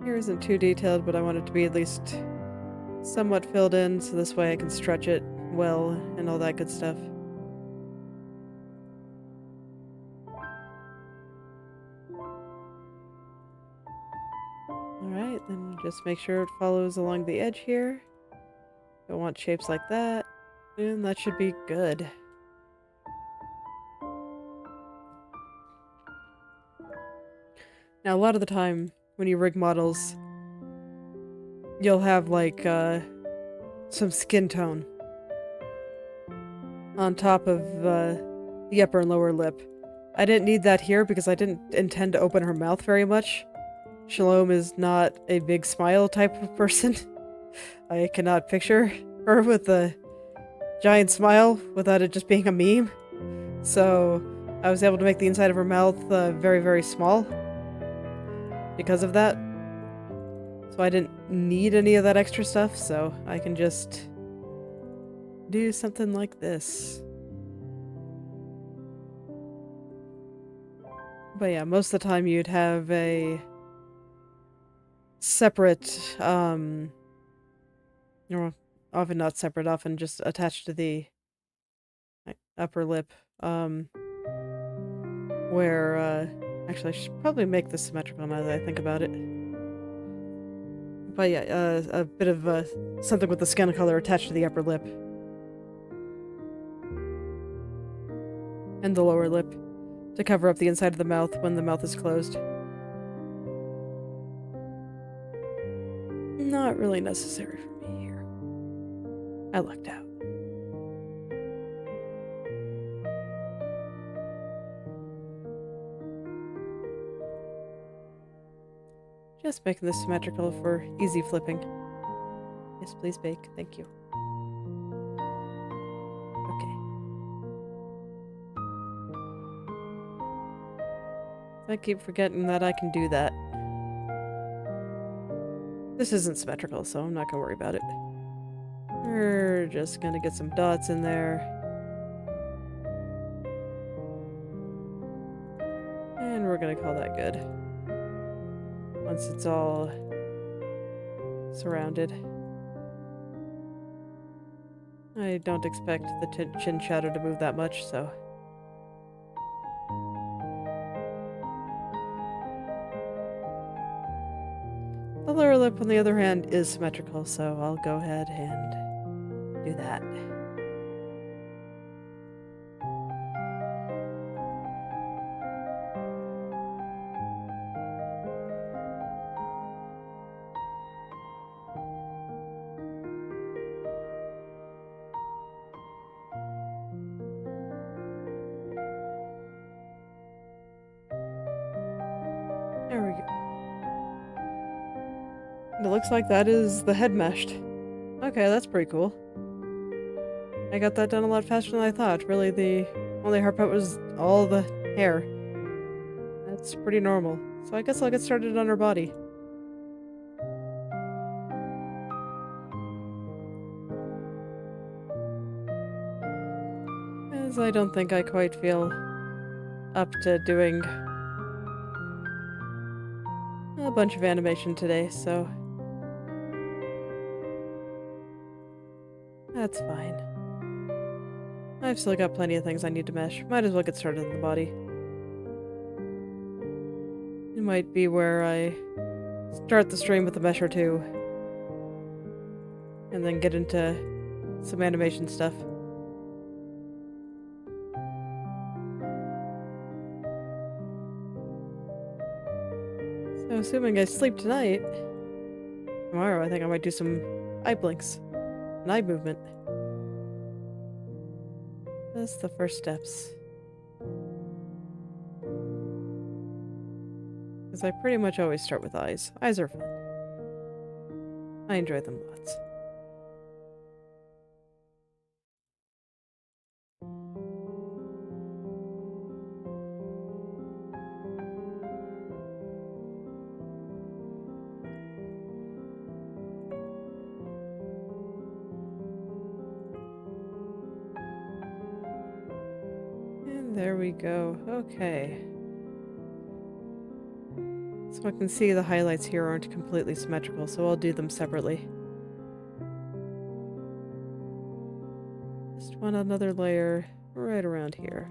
Here isn't too detailed, but I want it to be at least somewhat filled in, so this way I can stretch it well and all that good stuff. Alright, then just make sure it follows along the edge here. Don't want shapes like that, and that should be good. Now, a lot of the time, when you rig models, you'll have, like, some skin tone on top of the upper and lower lip. I didn't need that here because I didn't intend to open her mouth very much. Shalom is not a big smile type of person. I cannot picture her with a giant smile without it just being a meme. So I was able to make the inside of her mouth very, very small because of that. So I didn't need any of that extra stuff, so I can just do something like this. But yeah, most of the time you'd have a separate, or often not separate, often just attached to the upper lip, where, actually I should probably make this symmetrical now that I think about it. But yeah, a bit of something with the skin color attached to the upper lip. And the lower lip, to cover up the inside of the mouth when the mouth is closed. Not really necessary for me here. I lucked out. Just making this symmetrical for easy flipping. Yes, please bake. Thank you. Okay. I keep forgetting that I can do that. This isn't symmetrical, so I'm not gonna worry about it. We're just gonna get some dots in there. And we're gonna call that good. Once it's all surrounded. I don't expect the chin shadow to move that much, so... The lower lip, on the other hand, is symmetrical, so I'll go ahead and do that. There we go. It looks like that is the head meshed. Okay, that's pretty cool. I got that done a lot faster than I thought. Really, the only hard part was all the hair. That's pretty normal. So I guess I'll get started on her body. As I don't think I quite feel up to doing a bunch of animation today, so that's fine. I've still got plenty of things I need to mesh. Might as well get started on the body. It might be where I start the stream with a mesh or two, and then get into some animation stuff. So assuming I sleep tonight, tomorrow I think I might do some eye blinks and eye movement. That's the first steps. Because I pretty much always start with eyes. Eyes are fun. I enjoy them lots. And there we go. Okay. So I can see the highlights here aren't completely symmetrical, so I'll do them separately. Just want another layer right around here.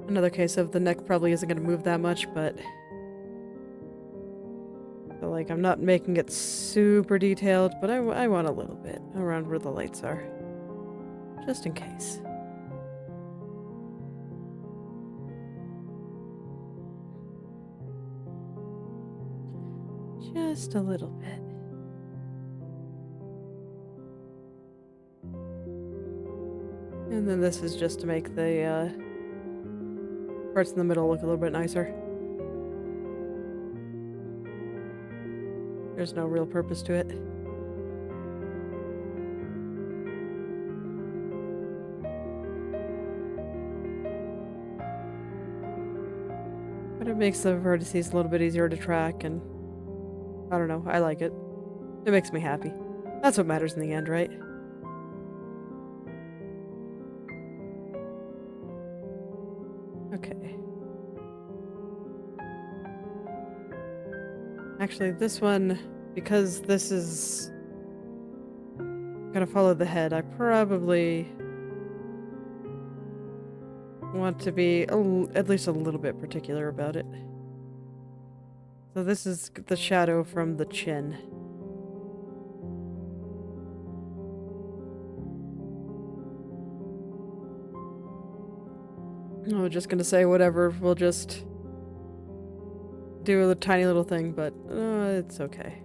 Another case of the neck probably isn't going to move that much, but... So, like, I'm not making it super detailed, but I want a little bit around where the lights are. Just in case. Just a little bit. And then this is just to make the parts in the middle look a little bit nicer. There's no real purpose to it. But it makes the vertices a little bit easier to track, and I don't know, I like it. It makes me happy. That's what matters in the end, right? Okay. Actually, this one, because this is gonna follow the head, I probably want to be at least a little bit particular about it. So this is the shadow from the chin. I'm just gonna say whatever, we'll just do a tiny little thing, but it's okay.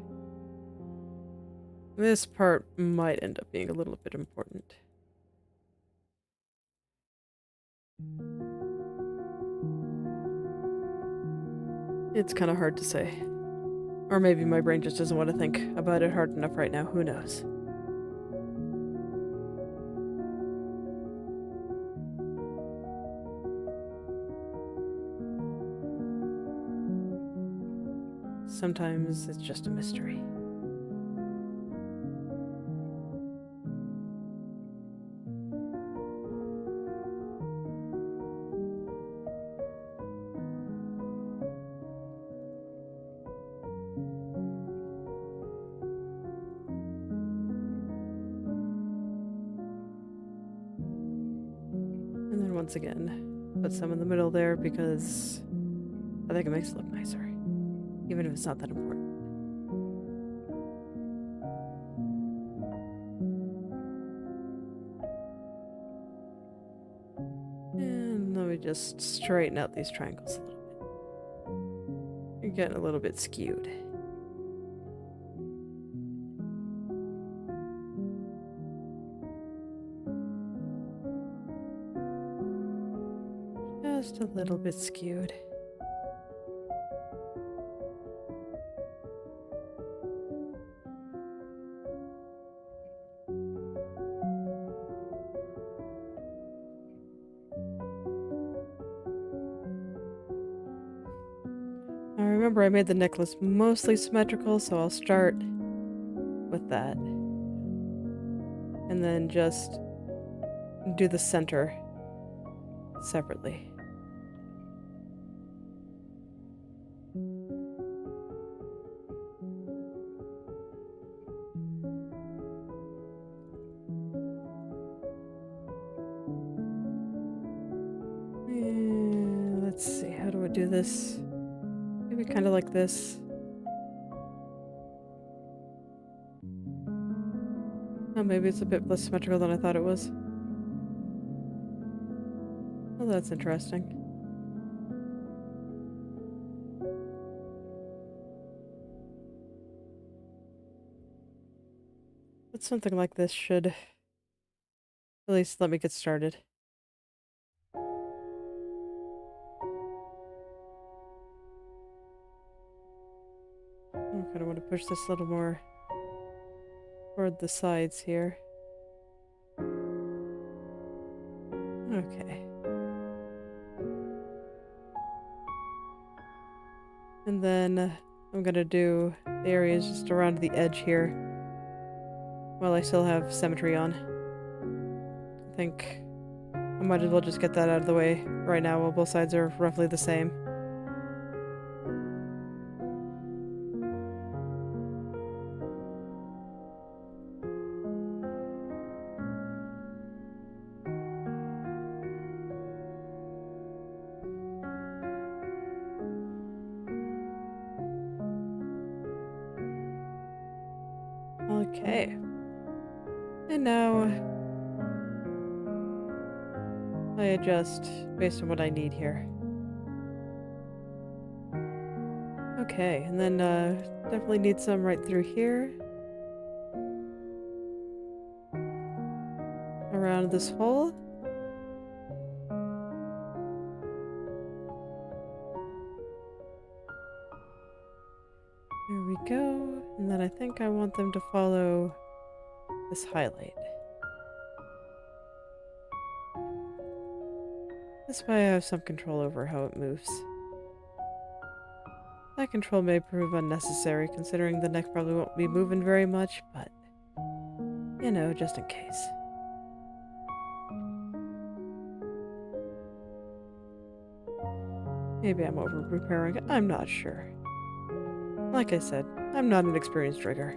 This part might end up being a little bit important. It's kind of hard to say. Or maybe my brain just doesn't want to think about it hard enough right now, who knows. sometimes it's just a mystery. And then once again, put some in the middle there because I think it makes it look nicer, even if it's not that important. And let me just straighten out these triangles a little bit. You're getting a little bit skewed. Just a little bit skewed. Now remember, I made the necklace mostly symmetrical, so I'll start with that. And then just do the center separately. Let's see, how do I do this? Maybe kind of like this. Oh, maybe it's a bit less symmetrical than I thought it was. Oh, that's interesting. But something like this should at least let me get started. I kind of want to push this a little more toward the sides here. Okay. And then I'm gonna do the areas just around the edge here while I still have symmetry on. I think I might as well just get that out of the way right now while both sides are roughly the same. Okay. And now I adjust based on what I need here. Okay, and then definitely need some right through here. Around this hole. There we go. And then I think I want them to follow this highlight. This way I have some control over how it moves. That control may prove unnecessary considering the neck probably won't be moving very much, but you know, just in case. Maybe I'm over preparing it, I'm not sure. Like I said, I'm not an experienced rigger.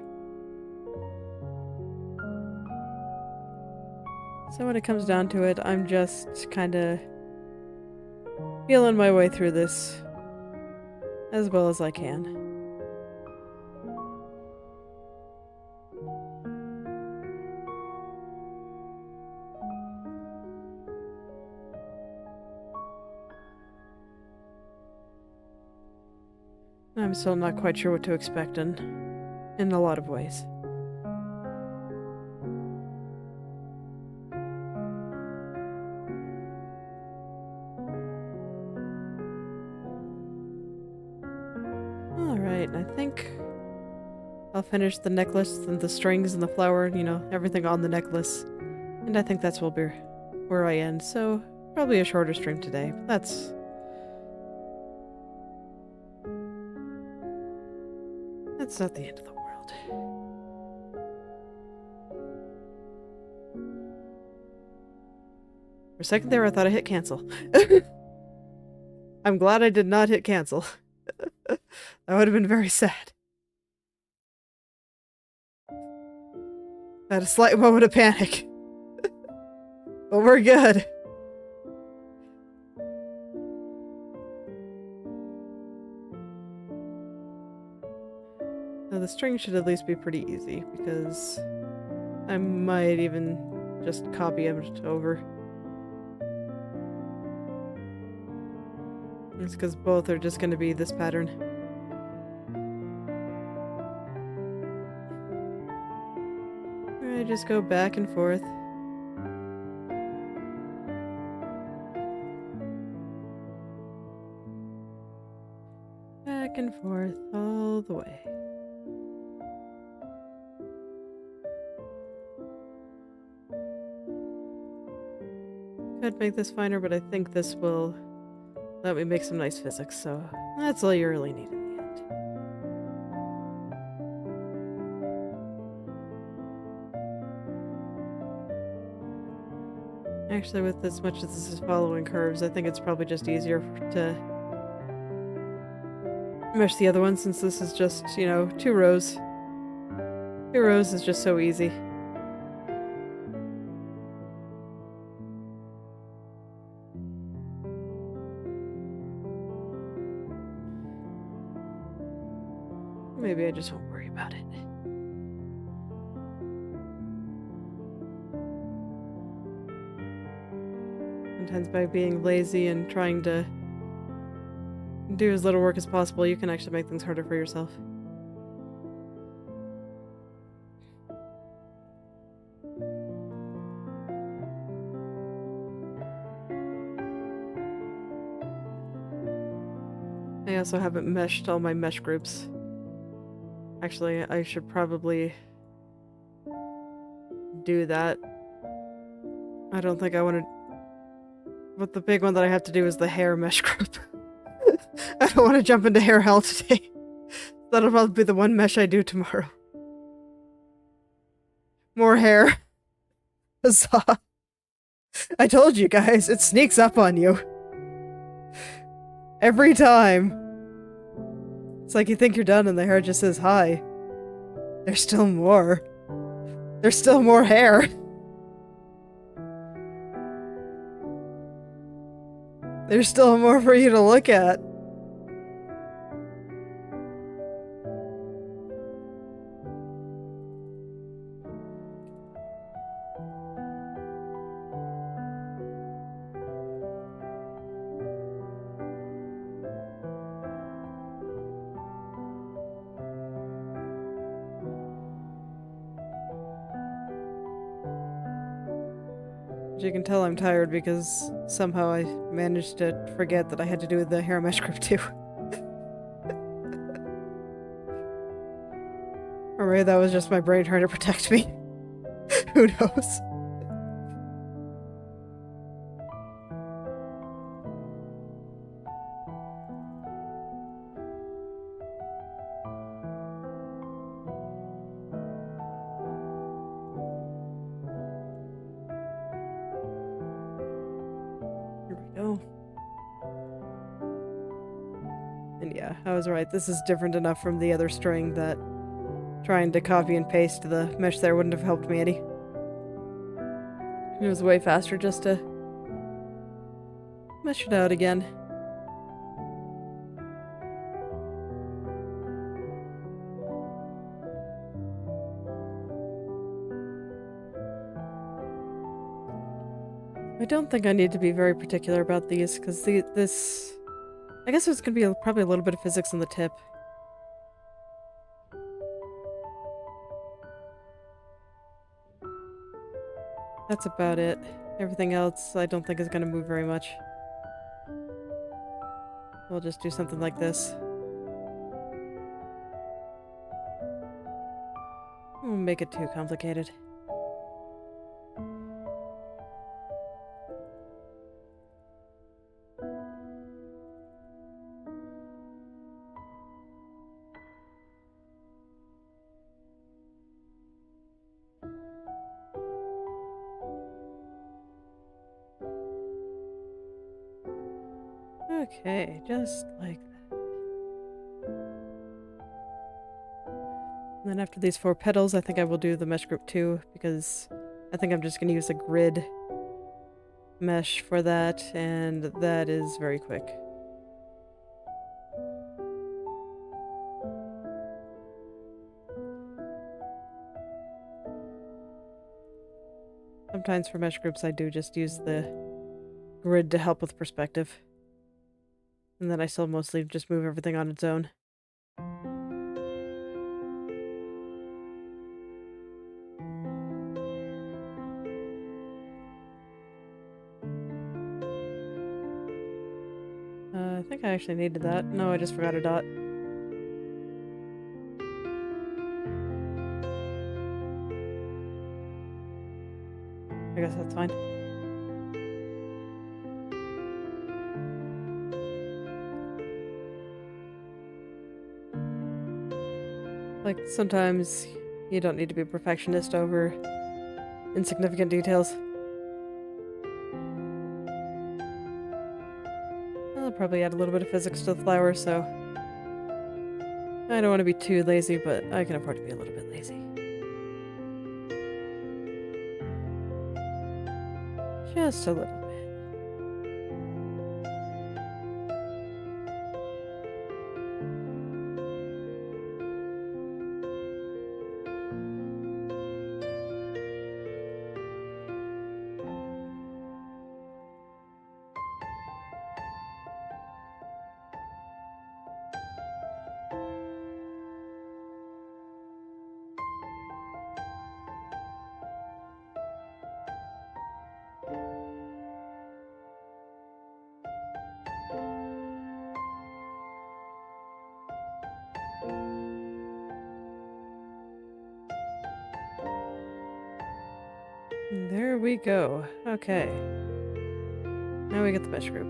So when it comes down to it, I'm just kinda feeling my way through this as well as I can. I'm still not quite sure what to expect in a lot of ways. Alright, I think I'll finish the necklace and the strings and the flower, you know, everything on the necklace. And I think that's will be where I end, so probably a shorter stream today. It's not the end of the world. For a second there, I thought I hit cancel. I'm glad I did not hit cancel. That would have been very sad. I had a slight moment of panic. But we're good. Now the string should at least be pretty easy, because I might even just copy it over. It's because both are just going to be this pattern. I just go back and forth. Back and forth all the way. Could make this finer, but I think this will let me make some nice physics, so that's all you really need in the end. Actually, with as much as this is following curves, I think it's probably just easier to mesh the other one, since this is just, you know, 2 rows. 2 rows is just so easy. Maybe I just won't worry about it. Sometimes by being lazy and trying to do as little work as possible, you can actually make things harder for yourself. I also haven't meshed all my mesh groups. Actually, I should probably do that. I don't think I want to... But the big one that I have to do is the hair mesh group. I don't want to jump into hair hell today. That'll probably be the one mesh I do tomorrow. More hair. Huzzah. I told you guys, it sneaks up on you. Every time. It's like you think you're done and the hair just says hi. There's still more. There's still more hair. There's still more for you to look at. As you can tell, I'm tired because somehow I managed to forget that I had to do the hair mesh group too. Or maybe that was just my brain trying to protect me. Who knows? And yeah, I was right. This is different enough from the other string that trying to copy and paste the mesh there wouldn't have helped me any. It was way faster just to mesh it out again. I don't think I need to be very particular about these, because this... I guess there's going to be probably a little bit of physics in the tip. That's about it. Everything else I don't think is going to move very much. We'll just do something like this. Won't make it too complicated. Okay, just like that. And then after these 4 petals, I think I will do the mesh group too, because I think I'm just going to use a grid mesh for that, and that is very quick. Sometimes for mesh groups I do just use the grid to help with perspective. And then I still mostly just move everything on its own. I think I actually needed that. No, I just forgot a dot. I guess that's fine. Like, sometimes you don't need to be a perfectionist over insignificant details. I'll probably add a little bit of physics to the flower, so I don't want to be too lazy, but I can afford to be a little bit lazy. Just a little bit. There we go. Okay. Now we get the mesh group.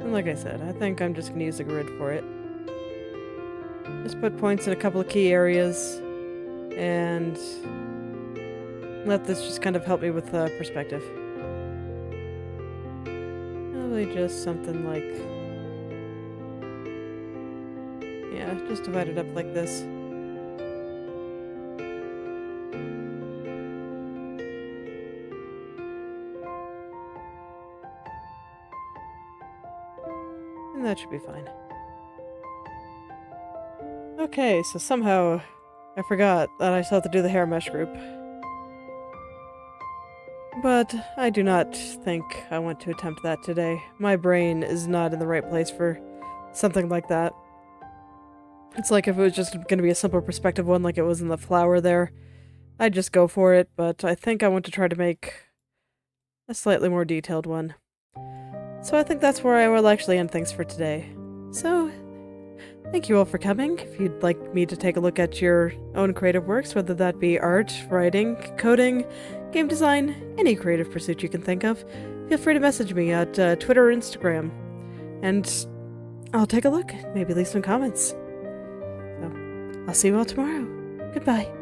And like I said, I think I'm just going to use the grid for it. Just put points in a couple of key areas and let this just kind of help me with perspective. Probably just something like... yeah, just divide it up like this. And that should be fine. Okay, so somehow I forgot that I still have to do the hair mesh group. But I do not think I want to attempt that today. My brain is not in the right place for something like that. It's like if it was just going to be a simple perspective one like it was in the flower there, I'd just go for it, but I think I want to try to make a slightly more detailed one. So I think that's where I will actually end things for today. So, thank you all for coming. If you'd like me to take a look at your own creative works, whether that be art, writing, coding, game design, any creative pursuit you can think of, feel free to message me at Twitter or Instagram. And I'll take a look, maybe leave some comments. So, I'll see you all tomorrow. Goodbye.